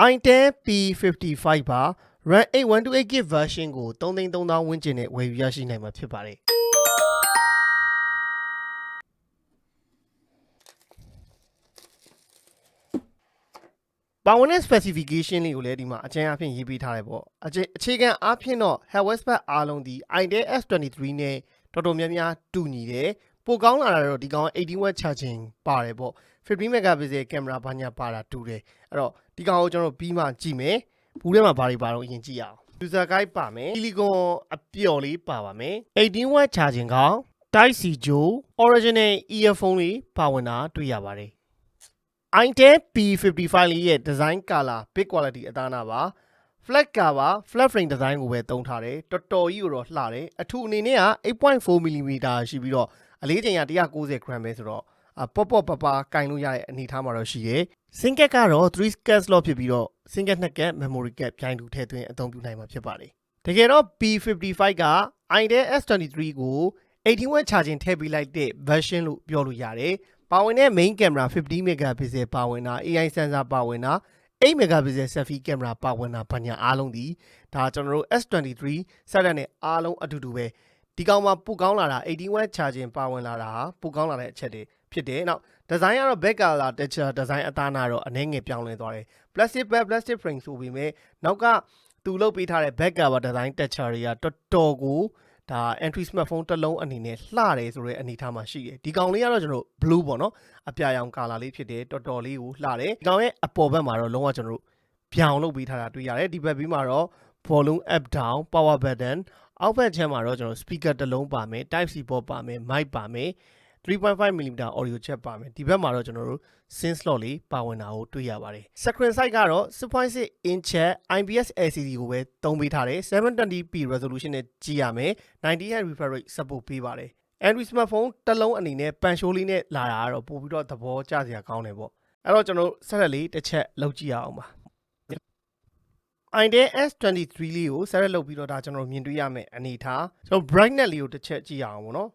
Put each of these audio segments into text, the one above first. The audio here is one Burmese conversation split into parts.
iTel P55 ပါ RAM 8128GB version ကို33,000ဝန်းကျင်နဲ့ဝယ်ယူရရှိနိုင်မှာဖြစ်ပါတယ်ပါဝင်တဲ့ specification လေးကိုလည်းဒီမှာအကျဉ်းအဖြစ်ရေးပေးထားတယ်ပေါ့အခြေခံအားဖြင့်တော့ hardware spec အားလုံးဒီ iTel S23 နဲ့တော်တော်များများတူညီတယ်ပိုကောင်းလာတာတော့ဒီကောင်80W charging ပါတယ်ပေါ့15 megapixel ကင်မရာဘာညာပါတာတူတယ်အဲ့တော့ဒီကောင်ကိုကျွန်တော်ပြီးမှကြည့်မယ်ဘူးထဲမှာဘာတွေပါတော့အရင်ကြည့်ရအောင် user guide ပါမယ် silicon အပျော်လေးပါပါမယ် 18W charging ကောင် Type C ဂျို original earphone လေးပါဝင်တာတွေ့ရပါတယ် iTel P55 လေးရဲ့ design color big quality အသားနာပါ flat cover flat frame design ကိုပဲသုံးထားတယ်တော်တော်ကြီးကိုတော့လှတယ်အထူအနေနဲ့က 8.4mm ရှိပြီးတော့အလေးချိန်က 190g ပဲဆိုတော့ပေါ့ပကင်လို့ရတဲ့အနေအထားမှာတော့ရှိတယ် single ကတော့3 card slot ဖြစ်ပြီးတော့ single 2 card memory card ပြိုင်တူထည့်သွင်းအသုံးပြုနိုင်မှာဖြစ်ပါတယ်တကယ်တော့ P55 က iTel S23 ကို 18W charging ထည့်ပေးလိုက်တဲ့ version လို့ပြောလို့ရတယ်ပါဝင်တဲ့ main camera 15 megapixel ပါဝင်တာ AI sensor ပါဝင်တာ8 megapixel selfie camera ပါဝင်တာဘာညာအားလုံးဒီဒါကျွန်တော်တို့ S23 ဆက်လက်နဲ့အားလုံးအတူတူပဲဒီကောင်မှာပိုကောင်းလာတာ 18W charging ပါဝင်လာတာပိုကောင်းလာတဲ့အချက်တွေဖြစ်တယ်နောက် design ကတော့ back color texture design အသားနာတော့အနည်းငယ်ပြောင်းလဲသွားတယ် plastic back plastic frame ဆိုပေမဲ့နောက်ကသူလုပ်ပေးထားတဲ့ back cover design texture တွေကတော်တော်ကိုဒါ entry smartphone တစ်လုံးအနေနဲ့လှတယ်ဆိုတဲ့အနေအထားမှာရှိတယ်ဒီကောင်လေးကတော့ကျွန်တော် blue ပေါ့နော်အပြာရောင် color လေးဖြစ်တယ်တော်တော်လေးကိုလှတယ်ဒီကောင်ရဲ့အပေါ်ဘက်မှာတော့လုံးဝကျွန်တော်တို့ပြောင်းလုပ်ပေးထားတာတွေ့ရတယ်ဒီဘက်ပြီးမှာတော့ volume up down power button အောက်ဘက်ချမ်းမှာတော့ကျွန်တော် speaker တစ်လုံးပါမယ် type C port ပါမယ် mic ပါမယ် 3.5mm audio jack ပါမယ်ဒီဘက်မှာတော့ကျွန်တော်တို့ SIM slot လေးပါဝင်တာကိုတွေ့ရပါတယ် screen size ကတော့ 6.6 inch IPS LCD ကိုပဲသုံးပေးထားတယ် 720p resolution နဲ့ကြည့်ရမယ် 90Hz refresh rate support ပေးပါတယ် Android smartphone တစ်လုံးအနေနဲ့ပန်ရှိုးလေးနဲ့လာတာကတော့ပို့ပြီးတော့သဘောကျစရာကောင်းတယ်ပေါ့အဲ့တော့ကျွန်တော်ဆက်လက်လေးတစ်ချက်လောက်ကြည့်ရအောင်ပါ iTel S23 လေးကိုဆက်လက်လုပ်ပြီးတော့ဒါကျွန်တော်မြင်တွေ့ရမယ်အနေထားကျွန်တော် brightness လေးကိုတစ်ချက်ကြည့်ရအောင်ပေါ့နော်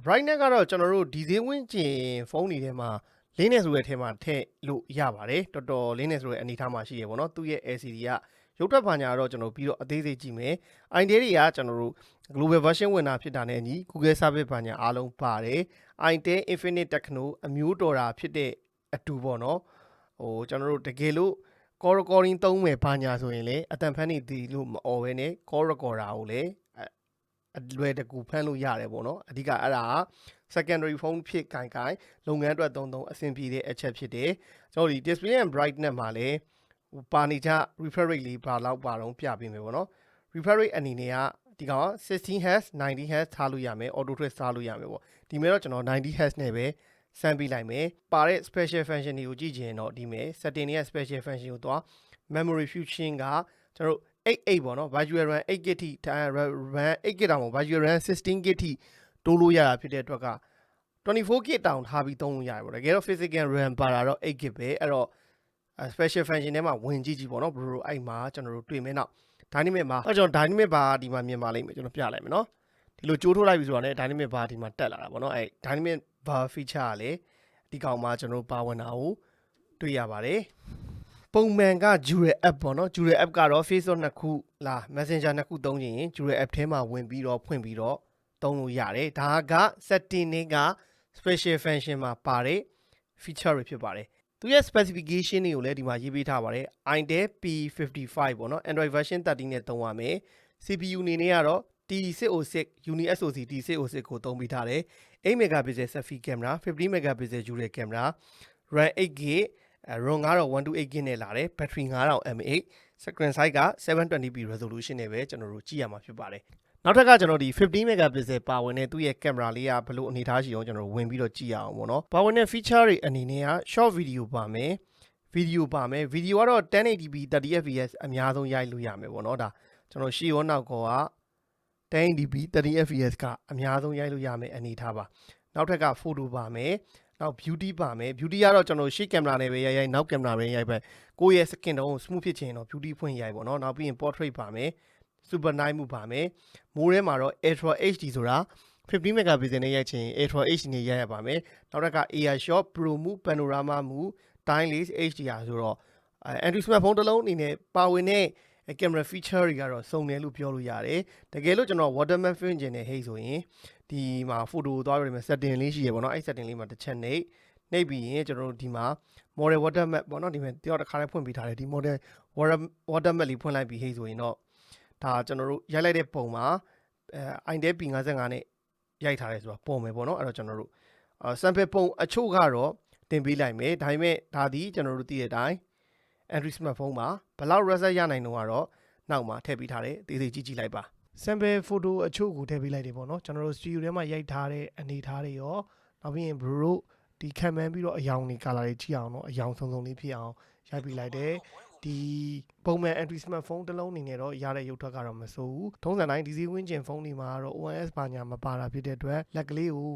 brightness ကတော့ကျွန်တော်တို့ဒီဈေးဝန်းကျင်ဖုန်းတွေထဲမှာလင်းနေဆိုတဲ့ထဲမှာထည့်လို့ရပါတယ်တော်တော်လင်းနေဆိုတဲ့အနေထားမှာရှိရပေါ့နော်သူ့ရဲ့ LCD ကရုပ်ထွက်ပါညာတော့ကျွန်တော်ပြီးတော့အသေးစိတ်ကြည့်မယ် iTel တွေကကျွန်တော်တို့ global version ဝင်တာဖြစ်တာနဲ့အညီ Google service ပါညာအားလုံးပါတယ် iTel Infinite Techno အမျိုးတော်တာဖြစ်တဲ့အတူပေါ့နော်ဟိုကျွန်တော်တို့တကယ်လို့ call recording သုံးမယ်ပါညာဆိုရင်လည်းအတန်ဖန်နေသည်လို့မအော်ပဲနဲ့ call recorder ကိုလည်းအလွယ်တကူဖမ်းလို့ရတယ်ပေါ့နော်အဓိကအဲ့ဒါ secondary phone ဖြစ်ကိုင်လုပ်ငန်းအတွက်သုံးအဆင်ပြေတဲ့အချက်ဖြစ်တယ်ကျွန်တော်ဒီ display and brightness မှာလည်းပါနေကြ refresh rate လေးပါလောက်ပါတော့ပြပေးမယ်ပေါ့နော် refresh rate အနေနဲ့ကဒီကောင် 16Hz 90Hz ထားလို့ရမယ် auto twist ထားလို့ရမယ်ပေါ့ဒီမဲ့တော့ကျွန်တော် 90Hz နဲ့ပဲစမ်းပေးလိုက်မယ်ပါတဲ့ special function တွေကိုကြည့်ချင်တော့ဒီမဲ့ setting တွေက special function ကိုသွား memory fusion ကကျွန်တော်88ပေါ့နော် virtual RAM 8GB ထိ RAM 8GB တောင်ပေါ့ virtual RAM 16GB ထိတိုးလို့ရတာဖြစ်တဲ့အတွက်က 24GB တောင်ထားပြီးသုံးလို့ရတယ်ပေါ့တကယ်တော့ physical RAM ပါတာတော့ 8GB ပဲအဲ့တော့ special function ထဲမှာဝင်ကြည့်ပေါ့နော်ဘရိုအဲ့မှာကျွန်တော်တို့တွေ့မယ်နောက် dynamic မှာကျွန်တော် dynamic bar ဒီမှာမြင်ပါလိမ့်မယ်ကျွန်တော်ပြလိုက်မယ်နော်ဒီလိုကြိုးထိုးလိုက်ပြီဆိုတော့လည်း dynamic bar ဒီမှာတက်လာတာပေါ့နော်အဲ့ dynamic bar feature ကလည်းဒီကောင်မှာကျွန်တော်ပါဝင်တာကိုတွေ့ရပါတယ်ပုံမှန်က Jure app ပေါ့နော် Jure app ကတော့ Facebook နှစ်ခုလား Messenger နှစ်ခုသုံးရင် Jure app ထဲမှာဝင်ပြီးတော့ဖွင့်ပြီးတော့သုံးလို့ရတယ်ဒါက setting တွေက special function မှာပါတဲ့ feature တွေဖြစ်ပါတယ်သူရဲ့ specification တွေကိုလည်းဒီမှာရေးပေးထားပါတယ် iTel P55 ပေါ့နော် Android version 13နဲ့သုံးရမယ် CPU အနေနဲ့ကတော့ T606 UniSoc T606 ကိုသုံးပေးထားတယ်8 megapixel selfie camera 15 megapixel Jure camera RAM 8GB ROM ကတော့ 128GB နဲ့လာတယ် battery 5000 mAh screen size က 720p resolution နဲ့ပဲကျွန်တော်တို့ကြည့်ရမှာဖြစ်ပါတယ်နောက်ထပ်ကကျွန်တော်ဒီ15 megapixel ပါဝင်တဲ့သူ့ရဲ့ camera လေးကဘယ်လိုအနေထားရှိအောင်ကျွန်တော်ဝင်ပြီးတော့ကြည့်ရအောင်ပေါ့နော်ပါဝင်တဲ့ feature တွေအနေနဲ့က short video ပါမယ် video ကတော့ 1080p 30fps အများဆုံးရိုက်လို့ရမယ်ပေါ့နော်ဒါကျွန်တော်ရှေ့ရောနောက်ကောက 1080p 30fps ကအများဆုံးရိုက်လို့ရမယ်အနေထားပါနောက်ထပ်က photo ပါမယ်နောက် beauty ပါမယ် beauty ကတော့ကျွန်တော်ရှေ့ကင်မရာနဲ့ပဲရိုက်နောက်ကင်မရာပဲရိုက်ပဲကိုယ့်ရဲ့ skin tone smooth ဖြစ်ချင်တော့ beauty ဖွင့်ရိုက်ပေါ့နော်နောက်ပြီးရင် portrait ပါမယ် super night မှုပါမယ်မိုးထဲမှာတော့ ultra HD ဆိုတာ15 megapixel နဲ့ရိုက်ချင် ultra HD နဲ့ရိုက်ရပါမယ်နောက်ထပ်က AI shot pro မှု panorama မှု timeless HDR ဆိုတော့ Android smartphone တစ်လုံးအနေနဲ့ပါဝင်တဲ့ camera feature တွေကတော့စုံတယ်လို့ပြောလို့ရတယ်တကယ်လို့ကျွန်တော် watermark ဖွင့်ခြင်းနဲ့ဟိတ်ဆိုရင်ဒီမှာ photo ကိုသွားပြီးတော့ setting လေးရှိရပေါ့နော်အဲ့ setting လေးမှာတစ်ချက်နှိပ်ပြီးရင်ကျွန်တော်တို့ဒီမှာ model watermark ပေါ့နော်ဒီမှာတယောက်တစ်ခါလေးဖွင့်ပေးထားတယ်ဒီ model watermark လေးဖွင့်လိုက်ပြီးဟိတ်ဆိုရင်တော့ဒါကျွန်တော်တို့ရိုက်လိုက်တဲ့ပုံမှာiTel P55 နဲ့ရိုက်ထားတယ်ဆိုတာပုံမယ်ပေါ့နော်အဲ့တော့ကျွန်တော်တို့sample ပုံအချို့ကတော့တင်ပေးလိုက်မယ်ဒါပေမဲ့ဒါဒီကျွန်တော်တို့သိတဲ့အတိုင်း Android smartphone မှာဘလောက် result ရနိုင်တော့ကတော့နောက်မှာထည့်ပေးထားတယ်သေးသေးကြည့်လိုက်ပါ sample photo အချို့ကိုထည့်ပေးလိုက်တယ်ပေါ့နော်ကျွန်တော်တို့ studio ထဲမှာရိုက်ထားတဲ့အနေထားတွေရောနောက်ပြီးရင် bro ဒီခံမှန်းပြီးတော့အယောင်တွေ color တွေကြည့်အောင်တော့အယောင်စုံစုံလေးဖြစ်အောင်ရိုက်ပေးလိုက်တယ်ဒီပုံမှန် Android smartphone တစ်လုံးအနေနဲ့တော့ရတဲ့ရုပ်ထွက်ကတော့မစိုးဘူးထုံးစံတိုင်းဒီဈေးဝန်းကျင်ဖုန်းတွေမှာတော့ OS ဘာညာမပါတာဖြစ်တဲ့အတွက်လက်ကလေးကို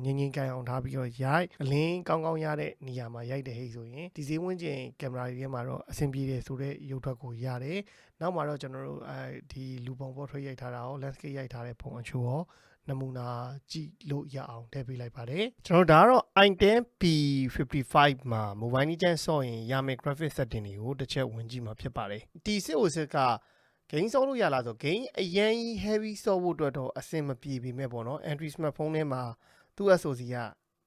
ငင်းကန်အောင်ထားပြီးတော့ရိုက်အလင်းကောင်းကောင်းရတဲ့နေရာမှာရိုက်တဲ့ဟိတ်ဆိုရင်ဒီဈေးဝန်းကျင်ကင်မရာတွေထဲမှာတော့အဆင်ပြေတယ်ဆိုတဲ့ရုပ်ထွက်ကိုရတယ်နောက်မှာတော့ကျွန်တော်တို့ဒီလူပုံပေါ်ထွက်ရိုက်ထားတာရော landscape ရိုက်ထားတဲ့ပုံအချို့ရောနမူနာကြည့်လို့ရအောင်ထည့်ပေးလိုက်ပါတယ်ကျွန်တော်ဒါကတော့ iTel P55 မှာ mobile ကြီးချမ်းဆော့ရင်ရမယ့် graphic setting တွေကိုတစ်ချက်ဝင်ကြည့်မှာဖြစ်ပါတယ်ဒီစစ်ကိုစစ်က game ဆော့လို့ရလားဆို game အရင် heavy ဆော့ဖို့အတွက်တော့အဆင်မပြေပေမဲ့ပေါ့နော် Android smartphone ထဲမှာသူ့ SoC က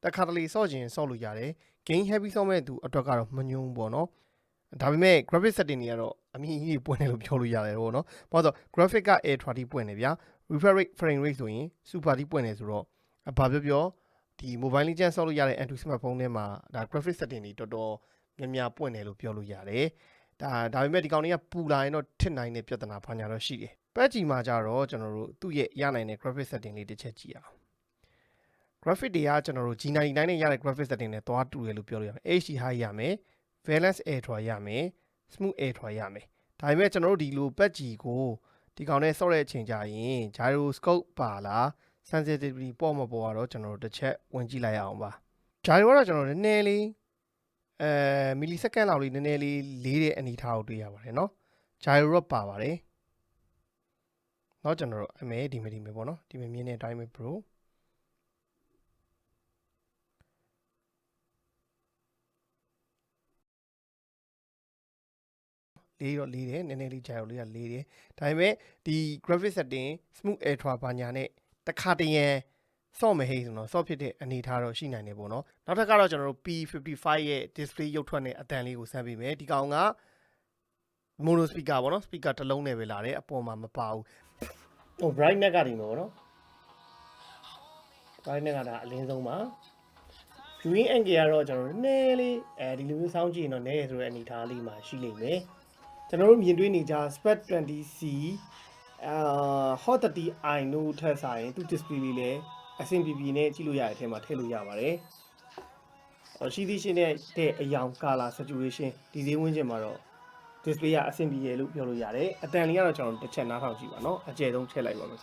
တခါတလေဆော့ခြင်းဆော့လို့ရတယ် game heavy ဆော့မဲ့သူအတွက်ကတော့မညုံပေါ့နော်ဒါပေမဲ့ graphic setting တွေကတော့အမြင့်ကြီးပွင့်တယ်လို့ပြောလို့ရတယ်ပေါ့နော်ဘာလို့ဆို graphic က ultra ထိပွင့်တယ်ဗျာ refresh rate frame rate ဆိုရင် super ထိပွင့်တယ်ဆိုတော့ဘာပြောဒီ mobile လေးချမ်းဆော့လို့ရတဲ့ Android smartphone ထဲမှာဒါ graphic setting တွေတော်တော်များများပွင့်တယ်လို့ပြောလို့ရတယ်ဒါပေမဲ့ဒီကောင်တွေကပူလာရင်တော့ထစ်နိုင်တဲ့ပြဿနာဘာညာတော့ရှိတယ်ပတ်ကြီးမှာကြတော့ကျွန်တော်တို့သူ့ရဲ့ရနိုင်တဲ့ graphic setting လေးတစ်ချက်ကြည့်အောင် graphic တွေကကျွန်တော်တို့ G99 နဲ့ရတဲ့ graphic setting နဲ့သွားတူတယ်လို့ပြောလို့ရမယ် HD high ရမယ် balance ultra ရမယ် smooth ultra ရမယ်ဒါပေမဲ့ကျွန်တော်တို့ဒီလိုပတ်ကြီးကိုဒီကောင်နဲ့ဆော့တဲ့အချိန်ကြရင် gyroscope ပါလား sensitivity ပေါ့မပေါ်တော့ကျွန်တော်တို့တစ်ချက်ဝင်ကြည့်လိုက်အောင်ပါ gyro ကတော့ကျွန်တော်နည်းနည်းလေးမီလီစက္ကန့်လောက်လေးနည်းနည်းလေးလေးတဲ့အနေထားကိုတွေ့ရပါတယ်เนาะ gyro တော့ပါပါတယ်เนาะကျွန်တော်တို့အမဲဒီမဲပေါ့เนาะဒီမဲမြင်တဲ့အတိုင်းပဲ bro လေးတော့လေးတယ်နည်းနည်းလေး gyro လေးကလေးတယ်ဒါပေမဲ့ဒီ graphic setting smooth ultra ဘာညာနဲ့တခါတရံဆော့မယ်ဟိဆိုတော့ဆော့ဖြစ်တဲ့အနေထားတော့ရှိနိုင်တယ်ပေါ့နော်နောက်ထပ်ကတော့ကျွန်တော်တို့ P55 ရဲ့ display ရုပ်ထွက်နဲ့အတန်လေးကိုစမ်းပေးမယ်ဒီကောင်က mono speaker ပေါ့နော် speaker တစ်လုံးနဲ့ပဲလာတယ်အပေါ်မှာမပါဘူးဟို brightness ကဒီမှာပေါ့နော် brightness ကဒါအလင်းဆုံးပါ viewing angle ကတော့ကျွန်တော်တို့နည်းလေးဒီလိုမျိုးစောင်းကြည့်ရင်တော့နည်းရဆိုတဲ့အနေထားလေးမှာရှိလိမ့်မယ်ကျွန်တော်တို့မြင်တွေ့နေကြ Spec 20C hot 30i တို့ထက်ဆိုင်သူ display လေးလည်းအဆင်ပြေပြေနဲ့ကြည့်လို့ရတဲ့အထဲမှာထည့်လို့ရပါတယ်ရှိသေးရှင်းတဲ့အယောင် color saturation ဒီဈေးဝန်းကျင်မှာတော့ display ကအဆင်ပြေရလို့ပြောလို့ရတယ်အတန်လေးကတော့ကျွန်တော်တစ်ချက်နားထောင်ကြည့်ပါเนาะအကျယ်ဆုံးထည့်လိုက်ပါမယ်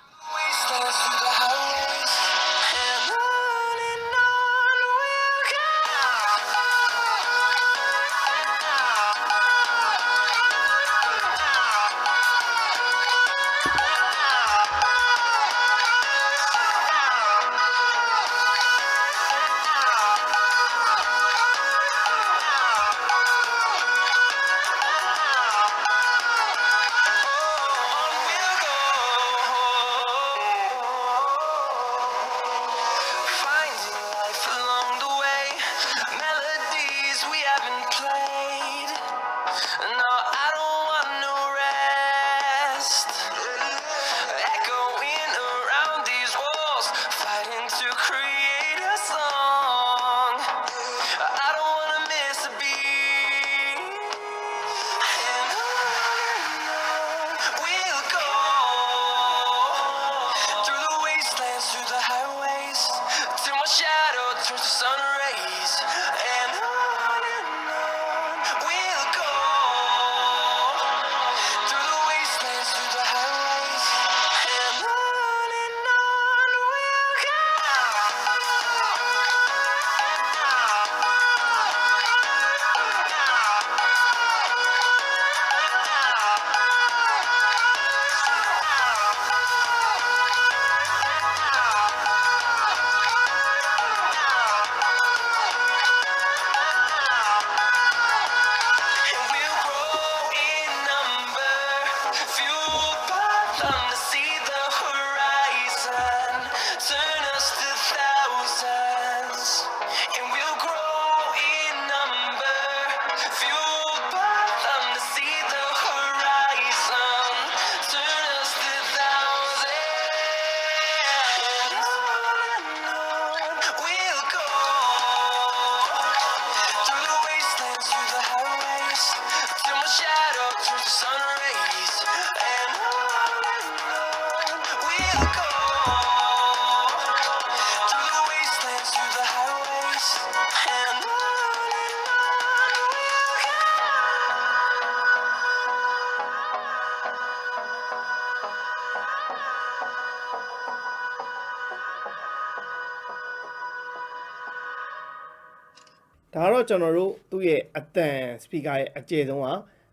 ဒါတော့ကျွန်တော်တို့သူ့ရဲ့အတန် speaker ရဲ့အကျယ်ဆုံးက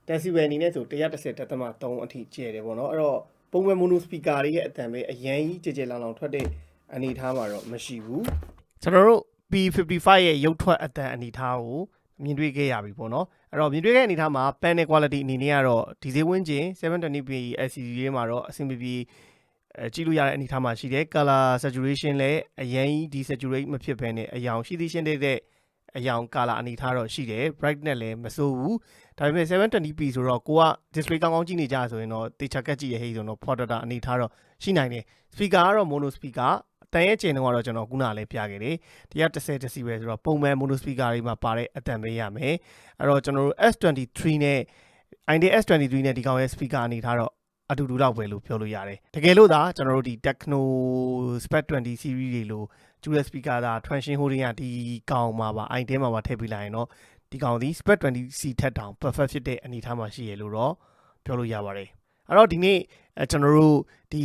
decibel အနေနဲ့ဆို110.3အထိကျယ်တယ်ပေါ့နော်အဲ့တော့ပုံမှန် mono speaker တွေရဲ့အတန်ပဲအရင်ကြီးကြဲလောင်ထွက်တဲ့အနေအထားမှာတော့မရှိဘူးကျွန်တော်တို့ P55 ရဲ့ရုပ်ထွက်အတန်အနေအထားကိုမြင်တွေ့ခဲ့ရပြီပေါ့နော်အဲ့တော့မြင်တွေ့တဲ့အနေအထားမှာ panel quality အနေနဲ့ကတော့ဒီဈေးဝန်းကျင် 720p LCD တွေမှာတော့အဆင်ပြေပြေကြည့်လို့ရတဲ့အနေအထားမှာရှိတယ် color saturation လည်းအရင်ကြီး desaturate မဖြစ်ဘဲနဲ့အယောင်ရှိသေးရှင်းတဲ့အယောင် color အနေအထားတော့ရှိတယ် brightness လည်းမစိုးဘူးဒါပေမဲ့ 720p ဆိုတော့ကိုက display ကောင်းကောင်းကြည့်နေကြဆိုရင်တော့တေချာကတ်ကြည့်ရဟိဆိုတော့ portata အနေအထားတော့ရှိနိုင်တယ် speaker ကတော့ mono speaker တန်ရဲ့ကျင်တော့ကျွန်တော်ခုနလည်းပြခဲ့တယ်110 decibel ဆိုတော့ပုံမှန် mono speaker တွေမှာပါတဲ့အတန်ပေးရမယ်အဲ့တော့ကျွန်တော်တို့ S23 နဲ့ iTel S23 နဲ့ဒီကောင်ရဲ့ speaker အနေထားတော့အတူတူတော့ပဲလို့ပြောလို့ရတယ်တကယ်လို့သာကျွန်တော်တို့ဒီ Techno Spec 20 series တွေလို့ dual speaker ဒါ transmission holding ကဒီကောင်မှာပါ iTel မှာပါထည့်ပေးလိုက်ရင်တော့ဒီကောင်ဒီ Spec 20C ထက်တောင် perfect ဖြစ်တဲ့အနေထားမှာရှိရလို့တော့ပြောလို့ရပါတယ်အဲ့တော့ဒီနေ့ကျွန်တော်တို့ဒီ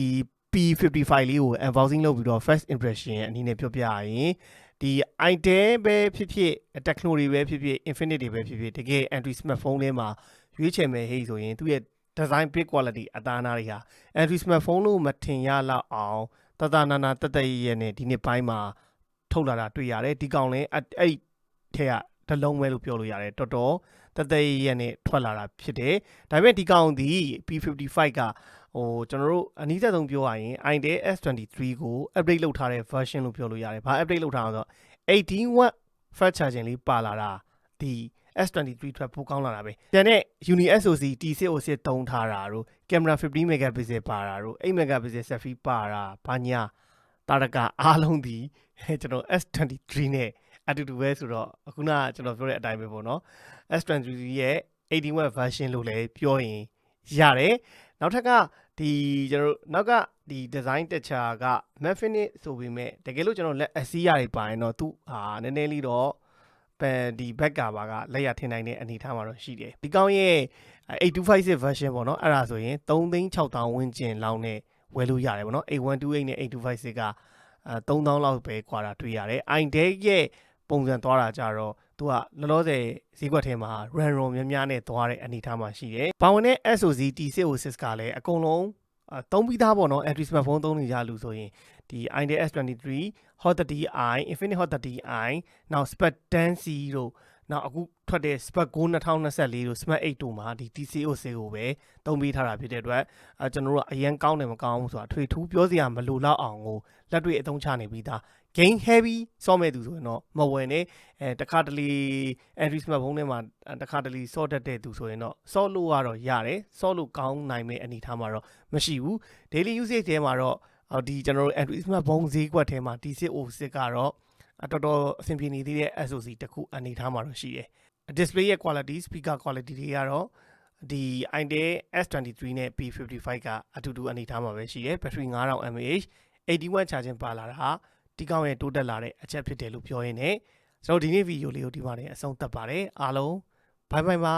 P55 လေးကို unboxing လုပ်ပြီးတော့ first impression ရဲ့အနေနဲ့ပြောပြရရင်ဒီ iTel ပဲဖြစ်ဖြစ် Techno တွေပဲဖြစ်ဖြစ် Infinite တွေပဲဖြစ်ဖြစ်တကယ် Android smartphone လေးမှာရွေးချယ်မယ်ဟိဆိုရင်သူ့ရဲ့ design build quality အသားအနာတွေဟာ Android smartphone လို့မထင်ရလောက်အောင်တနာတက်ရဲ့နဲ့ဒီနှစ်ပိုင်းမှာထုတ်လာတာတွေ့ရတယ်ဒီကောင်လည်းအဲ့ထဲကတလုံးပဲလို့ပြောလို့ရတယ်တော်တော်တက်ရဲ့နဲ့ထွက်လာတာဖြစ်တယ်ဒါပေမဲ့ဒီကောင်ဒီ P55 ကကျွန်တော်တို့အနည်းဆုံးပြောရရင် iTel S23 ကို update လုပ်ထားတဲ့ version လို့ပြောလို့ရတယ်ဘာ update လုပ်ထားအောင်ဆိုတော့18W fast charging လေးပါလာတာဒီ S23 ထွက်ပိုကောင်းလာတာပဲ။ကျန်တဲ့ Uni SoC T606 သုံးထားတာတို့ camera 15 megapixel ပါတာတို့8 megapixel selfie ပါတာဘာညာတာရကအားလုံးဒီကျွန်တော် S23 နဲ့အတူတူပဲဆိုတော့အခုနကကျွန်တော်ပြောတဲ့အတိုင်းပဲပေါ့နော် S23 ရဲ့ 18W version လို့လည်းပြောရင်ရတယ်။နောက်ထပ်ကဒီကျွန်တော်နောက်ကဒီ design texture က matte finish ဆိုပေမဲ့တကယ်လို့ကျွန်တော်လက်အစည်းအရာတွေပါရင်တော့သူဟာနည်းနည်းလေးတော့ဒီ back cover ကလက်ရထင်နိုင်တဲ့အနေအထားမှာတော့ရှိတယ်ဒီကောင်ရဲ့8256 version ပေါ့နော်အဲ့ဒါဆိုရင်3,600,000ဝန်းကျင်လောက်နဲ့ဝယ်လို့ရတယ်ပေါ့နော်8128နဲ့8256က3,000လောက်ပဲကွာတာတွေ့ရတယ် iTel ရဲ့ပုံစံသွားတာကြတော့သူကလောလောဆယ်ဈေးကွက်ထဲမှာ RAM များနဲ့သွားတဲ့အနေအထားမှာရှိတယ်ဘာဝင်တဲ့ SoC T606 ကလည်းအကုန်လုံးသုံးပြီးသားပေါ့နော် Android smartphone သုံးနေကြလို့ဆိုရင်ဒီ iTel S23 Hot 30i Infinite Hot 30i နောက် Spec 10C တို့နောက်အခုထွက်တဲ့ Spec Go 2024တို့ Smart 8တို့မှာဒီ T606 ကိုပဲသုံးပေးထားတာဖြစ်တဲ့အတွက်ကျွန်တော်တို့ကအရင်ကောင်းတယ်မကောင်းဘူးဆိုတာအထွေထူးပြောစရာမလိုတော့အောင်ကိုလက်တွေ့အသုံးချနေပြီးသား game heavy ဆော့မဲ့သူဆိုရင်တော့မဝယ်နဲ့တခါတလေ Android smartphone ထဲမှာတခါတလေဆော့တတ်တဲ့သူဆိုရင်တော့ဆော့လို့ကတော့ရတယ်ဆော့လို့ကောင်းနိုင်မဲ့အနေထားမှာတော့မရှိဘူး daily usage ထဲမှာတော့ဒီကျွန်တော်တို့ Android smartphone ဈေးကွက်ထဲမှာ T606 ကတော့တော်တော်အဆင်ပြေနေသေးတဲ့ SoC တခုအနေထားမှာတော့ရှိတယ် display ရဲ့ quality speaker quality တွေကတော့ဒီ iTel S23 နဲ့ P55 ကအတူတူအနေထားမှာပဲရှိတယ် battery 5000 mAh 80W charging ပါလာတာဟာဒီကောင်ရဲ့တိုးတက်လာတဲ့အချက်ဖြစ်တယ်လို့ပြောရင်းနဲ့ကျွန်တော်ဒီနေ့ဗီဒီယိုလေးကိုဒီမှာနေအဆုံးသတ်ပါတယ်အားလုံး bye bye ပါ